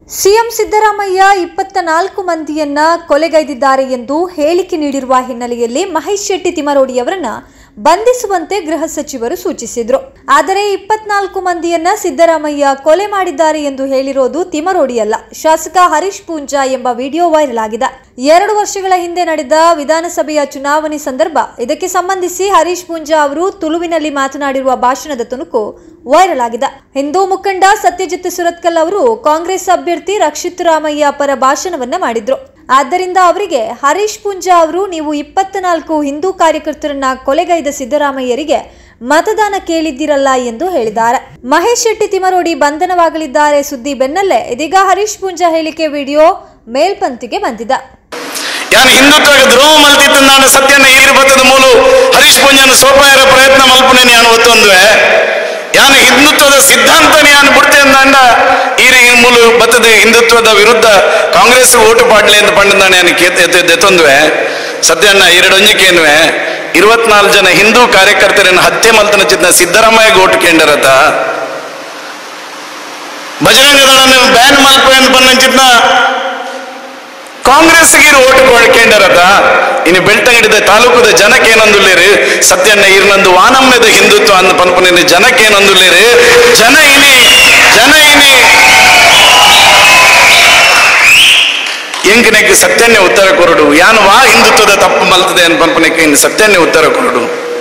CM Siddaramaiah 24 ಮಂದಿಯನ್ನ ಕೊಲೆಗೈದಿದ್ದಾರೆ ಎಂದು ಹೇಳಿಕೆ ನೀಡಿರುವ ಹಿನ್ನೆಲೆಯಲ್ಲಿ ಮಹೇಶ್ ಶೆಟ್ಟಿ ತಿಮರೋಡಿ ಅವರನ್ನ ಬಂಧಿಸುವಂತೆ ಗೃಹ ಸಚಿವರು ಸೂಚಿಸಿದರು. ಆದರೆ 24 ಮಂದಿಯನ್ನ ಸಿದ್ದರಾಮಯ್ಯ ಕೊಲೆ ಮಾಡಿದ್ದಾರೆ ಎಂದು ಹೇಳಿರೋದು ತಿಮರೋಡಿ ಅಲ್ಲ, ಶಾಸಕ ಹರೀಶ್ ಪೂಂಜಾ ಎಂಬ ವಿಡಿಯೋ ವೈರಲ್ ಆಗಿದೆ. 2 ವರ್ಷಗಳ ಹಿಂದೆ ನಡೆದ ವಿಧಾನಸಭೆಯ ಚುನಾವಣೆ ಸಂದರ್ಭ ಇದಕ್ಕೆ ಸಂಬಂಧಿಸಿ ಹರೀಶ್ ಪೂಂಜಾ ಅವರು ತುಳುವಿನಲ್ಲಿ ಮಾತನಾಡಿರುವ ಭಾಷಣದ ತುಣುಕು ವೈರಲ್ ಆಗಿದೆ. ಹಿಂದೂ ಮುಖಂಡ ಸತ್ಯಜಿತ್ ಸುರತ್ಕಲ್ ಅವರು ಕಾಂಗ್ರೆಸ್ ಅಭ್ಯರ್ಥಿ ರಕ್ಷಿತ್ ರಾಮಯ್ಯ ಪರ ಭಾಷಣವನ್ನ ಮಾಡಿದ್ರು. ಆದ್ದರಿಂದ ಅವರಿಗೆ ಹರೀಶ್ ಪೂಂಜಾ ಅವರು ನೀವು 24 ಹಿಂದೂ ಕಾರ್ಯಕರ್ತರನ್ನ ಕೊಲೆಗೈದ ಸಿದ್ದರಾಮಯ್ಯರಿಗೆ ಮತದಾನ ಕೇಳಿದ್ದಿರಲ್ಲ ಎಂದು ಹೇಳಿದ್ದಾರೆ. ಮಹೇಶ್ ಶೆಟ್ಟಿ ತಿಮರೋಡಿ ಬಂಧನವಾಗಲಿದ್ದಾರೆ ಸುದ್ದಿ ಬೆನ್ನಲ್ಲೇ ಇದೀಗ ಹರೀಶ್ ಪೂಂಜಾ ಹೇಳಿಕೆ ವಿಡಿಯೋ ಮೇಲ್ಪಂತಿಗೆ ಬಂದಿದೆ. ಹಿಂದುತ್ವ ದ್ರೋಹ ಮಲ್ತಿತ್ತು ನಾನು ಸತ್ಯನ ಈರ್ಬತ್ತದ ಮೂಲ ಹರೀಶ್ ಪೂಂಜಾನ ಸೋಪಾಯರ ಪ್ರಯತ್ನ ಮಲ್ಪನೆ ನಾನು ಒತ್ತೊಂದುವೆ ಯಾನು ಹಿಂದುತ್ವದ ಸಿದ್ಧಾಂತ ನಾನು ಬಿಡ್ತೆ ಅಂದ ಈ ಮೂಲ ಬತ್ತದ ಹಿಂದುತ್ವದ ವಿರುದ್ಧ ಕಾಂಗ್ರೆಸ್ ಓಟು ಪಾಡ್ಲಿ ಅಂತ ಪಂಡ ನಾನು ಎತ್ತೊಂದುವೆ ಸತ್ಯನ್ನ ಎರಡೊಂಜಿಕೇನುವೆ 24 ಜನ ಹಿಂದೂ ಕಾರ್ಯಕರ್ತರನ್ನು ಹತ್ಯೆ ಮಲ್ತನ ಚಿತ್ನ ಸಿದ್ದರಾಮಯ್ಯ ಓಟು ಕೇಂದ್ರತ ಬಜರಂಗ ದಳನ ಬ್ಯಾನ್ ಮಲ್ಪೆ ಅಂತ ಬಂದ ಚಿತ್ನ ಕಾಂಗ್ರೆಸ್ಗೆ ಓಟು ಕೇಂದ್ರತ ಇನ್ನು ಬೆಳ್ತಂಗಡಿದ ತಾಲೂಕದ ಜನಕ್ಕೇನೊಂದುಲ್ಲೇರು ಸತ್ಯನ್ನ ಇರ್ನಂದು ವಾನಮ್ಯದ ಹಿಂದುತ್ವ ಅಂದ ಪನ್ಪನಿಂದ ಜನಕ್ಕೇನೊಂದುಲ್ಲೇರು ಜನ ಇನಿ ಎಂಕನೆಗೆ ಸತ್ಯನ್ನೇ ಉತ್ತರ ಕೊರಡು ಯಾನು ವಾ ಹಿಂದುತ್ವದ ತಪ್ಪು ಮಲ್ತದೆ ಅನ್ ಪನ್ಪನೆಕ್ಕೆ ಇನ್ನು ಸತ್ಯನ್ನೇ ಉತ್ತರ ಕೊರಡು.